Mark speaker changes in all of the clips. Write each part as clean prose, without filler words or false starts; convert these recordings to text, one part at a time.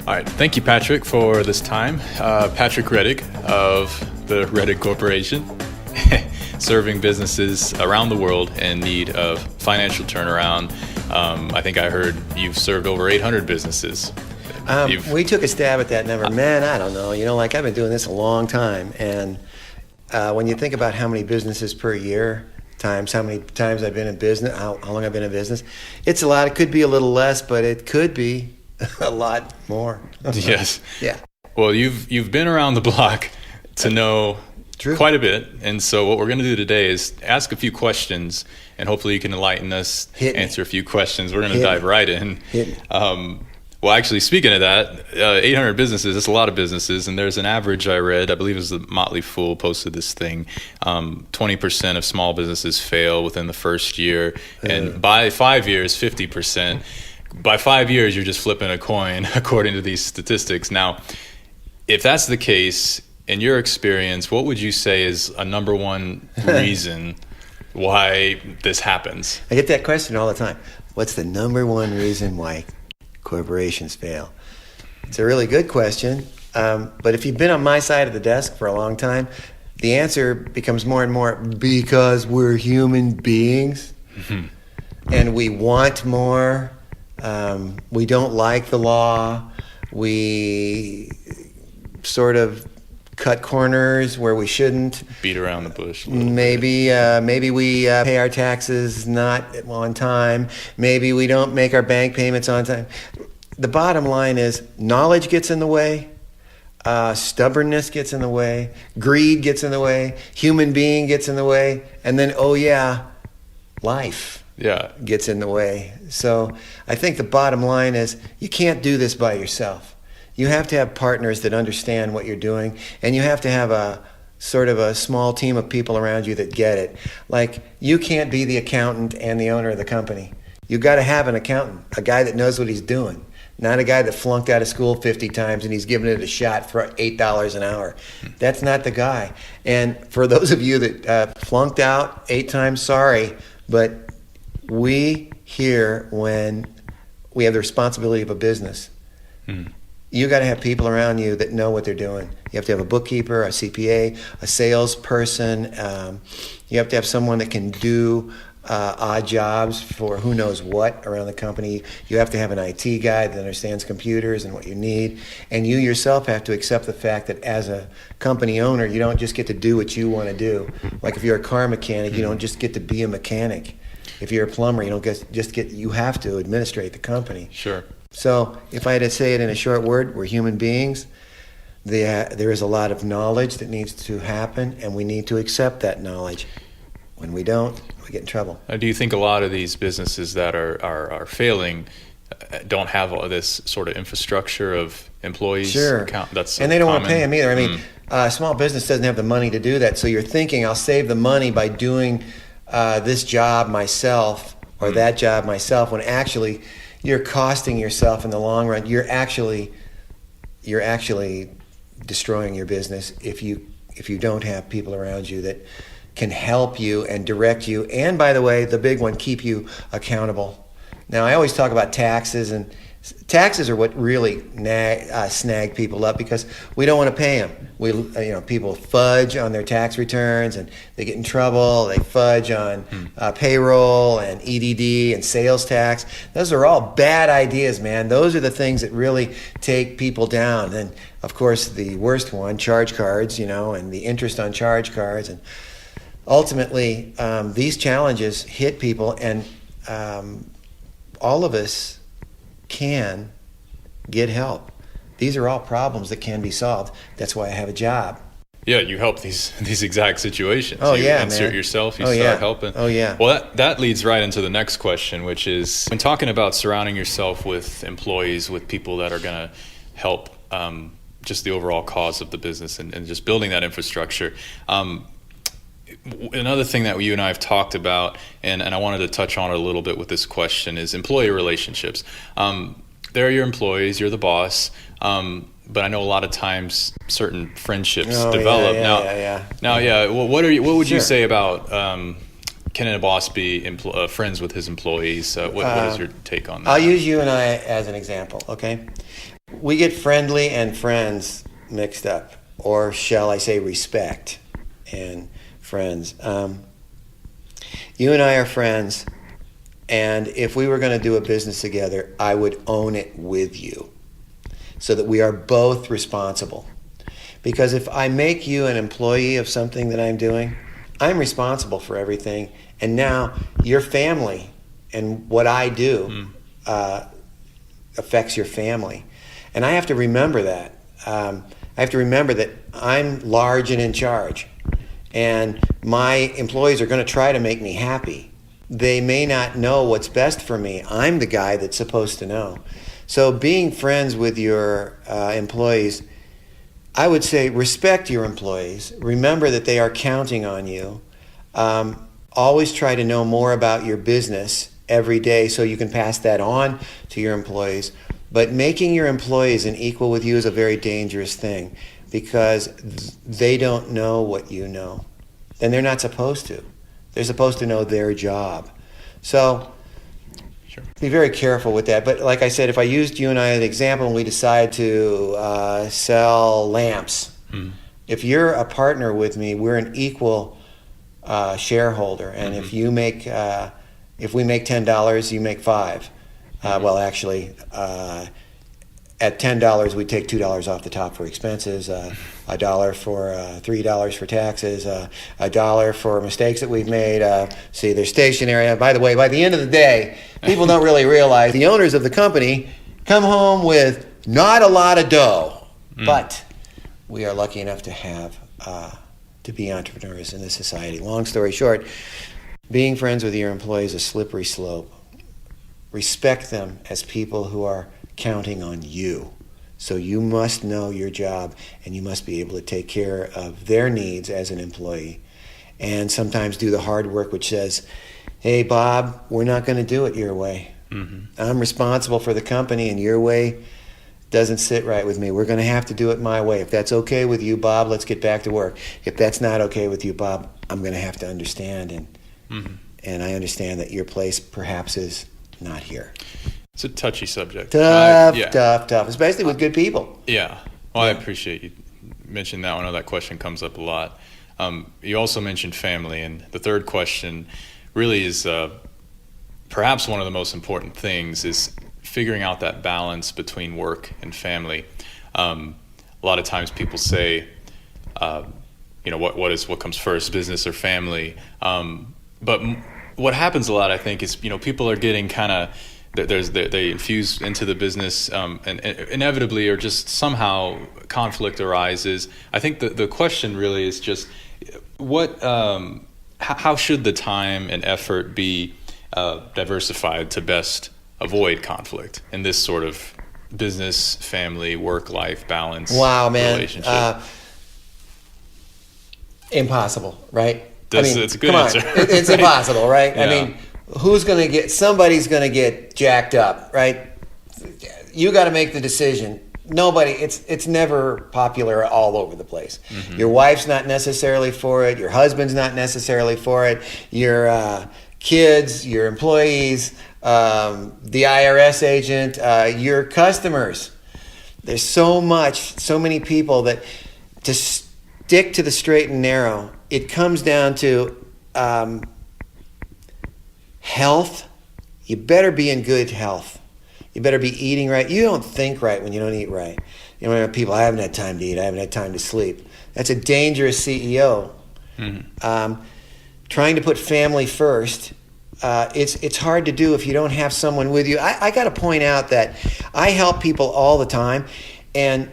Speaker 1: All right. Thank you, Patrick, for this time. Patrick RETTIG of the RETTIG Corporation, serving businesses around the world in need of financial turnaround. I think I heard you've served over 800 businesses.
Speaker 2: We took a stab at that number. Man, I don't know. I've been doing this a long time. And when you think about how many businesses per year times how many times I've been in business, how long I've been in business, it's a lot. It could be a little less, but it could be a lot more.
Speaker 1: Yes.
Speaker 2: Yeah.
Speaker 1: Well, you've been around the block to know quite a bit. And so what we're going to do today is ask a few questions, and hopefully you can enlighten us, answer a few questions. We're going to dive right in. Well, actually, speaking of that, 800 businesses, that's a lot of businesses. And there's an average I read, I believe it was the Motley Fool posted this thing, 20% of small businesses fail within the first year. And by 5 years, 50%. By 5 years, you're just flipping a coin, according to these statistics. Now, if that's the case, in your experience, what would you say is a number one reason why this happens?
Speaker 2: I get that question all the time. What's the number one reason why corporations fail? It's a really good question, but if you've been on my side of the desk for a long time, the answer becomes more and more because we're human beings and we want more. We don't like the law. We sort of cut corners where we shouldn't.
Speaker 1: Beat around the bush.
Speaker 2: Maybe we pay our taxes not on time. Maybe we don't make our bank payments on time. The bottom line is knowledge gets in the way, stubbornness gets in the way, greed gets in the way, human being gets in the way, and then, life gets in the way. So I think the bottom line is you can't do this by yourself. You have to have partners that understand what you're doing, and you have to have a sort of a small team of people around you that get it. Like, you can't be the accountant and the owner of the company. You got to have an accountant, a guy that knows what he's doing, not a guy that flunked out of school 50 times and he's giving it a shot for $8 an hour. That's not the guy. And for those of you that flunked out 8 times, sorry, but we here, when we have the responsibility of a business, you got to have people around you that know what they're doing. You have to have a bookkeeper, a CPA, a salesperson. You have to have someone that can do odd jobs for who knows what around the company. You have to have an IT guy that understands computers and what you need. And you yourself have to accept the fact that as a company owner, you don't just get to do what you want to do. Like if you're a car mechanic, you don't just get to be a mechanic. If you're a plumber, you don't you have to administrate the company.
Speaker 1: Sure.
Speaker 2: So if I had to say it in a short word, we're human beings. There is a lot of knowledge that needs to happen, and we need to accept that knowledge. When we don't, we get in trouble.
Speaker 1: Do you think a lot of these businesses that are failing don't have all this sort of infrastructure of employees?
Speaker 2: Sure. And they don't want to pay them either. I mean, a small business doesn't have the money to do that. So you're thinking, I'll save the money by doing this job myself or that job myself, when actually you're costing yourself in the long run. You're actually destroying your business if you don't have people around you that can help you and direct you. And by the way, the big one, keep you accountable. Now, I always talk about taxes, and taxes are what really snag people up because we don't want to pay them. People fudge on their tax returns and they get in trouble. They fudge on payroll and EDD and sales tax. Those are all bad ideas, man. Those are the things that really take people down. And of course, the worst one, charge cards, and the interest on charge cards. And ultimately, these challenges hit people, and all of us can get help. These are all problems that can be solved. That's why I have a job.
Speaker 1: Yeah, you help these exact situations.
Speaker 2: Oh,
Speaker 1: you
Speaker 2: yeah,
Speaker 1: insert
Speaker 2: man.
Speaker 1: yourself, you start helping.
Speaker 2: Oh, yeah.
Speaker 1: Well, that leads right into the next question, which is, when talking about surrounding yourself with employees, with people that are going to help just the overall cause of the business and just building that infrastructure. Another thing that you and I have talked about, and I wanted to touch on it a little bit with this question, is employee relationships. They're your employees, you're the boss, but I know a lot of times certain friendships develop. What would you say about can a boss be friends with his employees? What is your take on that?
Speaker 2: I'll use you and I as an example, okay? we get friendly and friends mixed up, or shall I say respect and friends. You and I are friends, and if we were going to do a business together, I would own it with you so that we are both responsible. Because if I make you an employee of something that I'm doing, I'm responsible for everything, and now your family and what I do affects your family. And I have to remember that. I have to remember that I'm large and in charge, and my employees are going to try to make me happy. They may not know what's best for me. I'm the guy that's supposed to know. So being friends with your employees, I would say respect your employees. Remember that they are counting on you. Always try to know more about your business every day so you can pass that on to your employees. But making your employees an equal with you is a very dangerous thing, because they don't know what you know. And they're not supposed to. They're supposed to know their job. So be very careful with that. But like I said, if I used you and I as an example and we decide to sell lamps, if you're a partner with me, we're an equal shareholder. And if you make, if we make $10, you make $5. Well, actually, at $10, we take $2 off the top for expenses, $1 for $3 for taxes, $1 for mistakes that we've made. See, they're stationary. By the way, by the end of the day, people don't really realize the owners of the company come home with not a lot of dough, but we are lucky enough to have to be entrepreneurs in this society. Long story short, being friends with your employees is a slippery slope. Respect them as people who are counting on you. So you must know your job, and you must be able to take care of their needs as an employee. And sometimes do the hard work, which says, hey, Bob, we're not going to do it your way. I'm responsible for the company, and your way doesn't sit right with me. We're going to have to do it my way. If that's okay with you, Bob, let's get back to work. If that's not okay with you, Bob, I'm going to have to understand. And I understand that your place perhaps is not here.
Speaker 1: It's a touchy subject.
Speaker 2: Tough, especially with good people.
Speaker 1: Yeah. Well, I appreciate you mentioned that one. I know that question comes up a lot. You also mentioned family, and the third question really is perhaps one of the most important things is figuring out that balance between work and family. A lot of times people say, what comes first, business or family? But what happens a lot, I think, is people are getting kind of they infuse into the business, and inevitably, or just somehow conflict arises. I think the question really is just how should the time and effort be diversified to best avoid conflict in this sort of business, family, work-life balance?
Speaker 2: Wow, man.
Speaker 1: Relationship?
Speaker 2: Impossible, right?
Speaker 1: It's a good answer.
Speaker 2: It's
Speaker 1: right?
Speaker 2: Impossible, right?
Speaker 1: Yeah.
Speaker 2: I mean, somebody's going to get jacked up, right? You got to make the decision. It's never popular all over the place. Your wife's not necessarily for it. Your husband's not necessarily for it. Your kids, your employees, the IRS agent, your customers. There's so many people that to stick to the straight and narrow, it comes down to health. You better be in good health. You better be eating right. You don't think right when you don't eat right. People, I haven't had time to eat. I haven't had time to sleep. That's a dangerous CEO. Trying to put family first, it's hard to do if you don't have someone with you. I got to point out that I help people all the time, and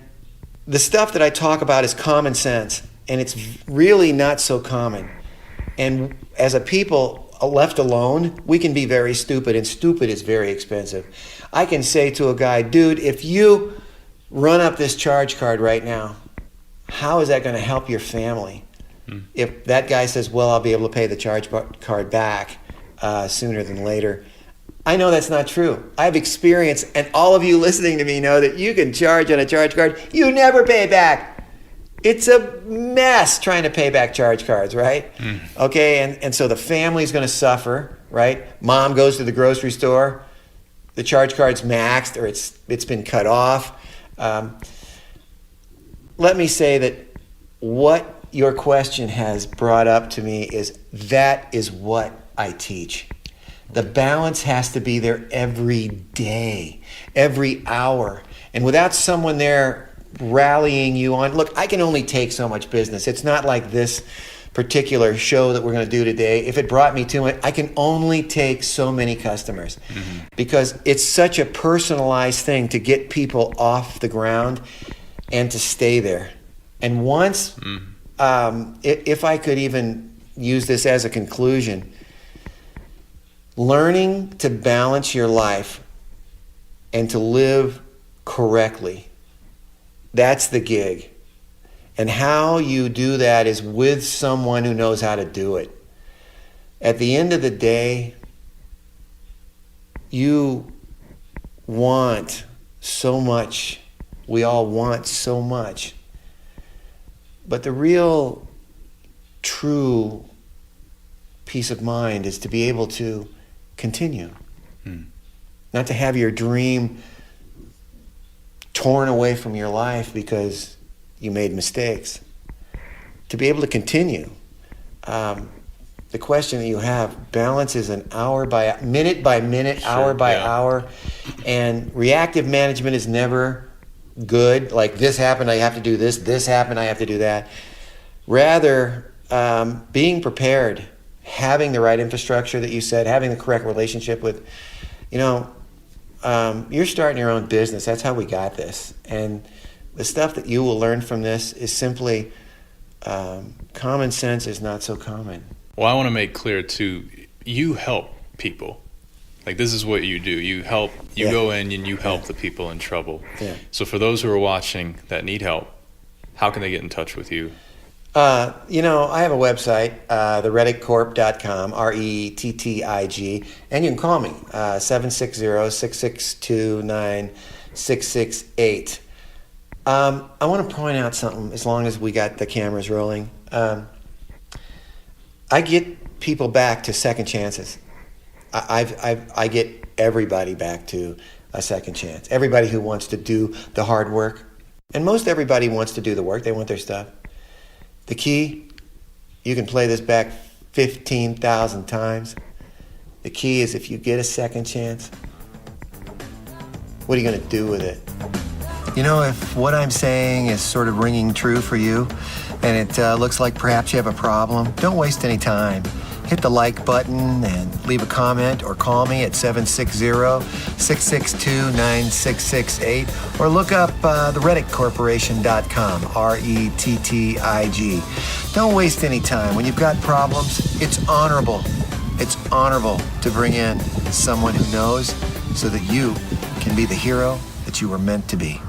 Speaker 2: the stuff that I talk about is common sense, and it's really not so common. And as a people left alone, we can be very stupid, and stupid is very expensive. I can say to a guy, dude, if you run up this charge card right now, how is that going to help your family? If that guy says, well, I'll be able to pay the charge card back sooner than later, I know that's not true. I have experience, and all of you listening to me know that you can charge on a charge card, you never pay back. It's a mess trying to pay back charge cards, right? Okay, and so the family's going to suffer, right? Mom goes to the grocery store, the charge card's maxed, or it's been cut off. Let me say that what your question has brought up to me that is what I teach. The balance has to be there every day, every hour. And without someone there rallying you on, look, I can only take so much business. It's not like this particular show that we're going to do today. If it brought me too much, I can only take so many customers because it's such a personalized thing to get people off the ground and to stay there. And once, if I could even use this as a conclusion, learning to balance your life and to live correctly, that's the gig. And how you do that is with someone who knows how to do it. At the end of the day, you want so much. We all want so much. But the real, true peace of mind is to be able to continue. Not to have your dream torn away from your life because you made mistakes. To be able to continue. The question that you have, balance is an minute by minute,
Speaker 1: sure,
Speaker 2: hour by hour. And reactive management is never good. Like, this happened, I have to do this. This happened, I have to do that. Rather, being prepared, having the right infrastructure that you said, having the correct relationship with, you're starting your own business. That's how we got this. And the stuff that you will learn from this is simply common sense is not so common.
Speaker 1: Well, I want to make clear too, you help people. Like, this is what you do. You help, go in and you help the people in trouble.
Speaker 2: Yeah.
Speaker 1: So for those who are watching that need help, how can they get in touch with you?
Speaker 2: I have a website, therettigcorp.com, RETTIG, and you can call me, 760-662-9668. I want to point out something, as long as we got the cameras rolling. I get people back to second chances. I get everybody back to a second chance. Everybody who wants to do the hard work. And most everybody wants to do the work. They want their stuff. The key, you can play this back 15,000 times. The key is, if you get a second chance, what are you going to do with it? If what I'm saying is sort of ringing true for you, and it looks like perhaps you have a problem, don't waste any time. Hit the like button and leave a comment, or call me at 760-662-9668, or look up therettigcorporation.com, RETTIG. Don't waste any time. When you've got problems, it's honorable. It's honorable to bring in someone who knows, so that you can be the hero that you were meant to be.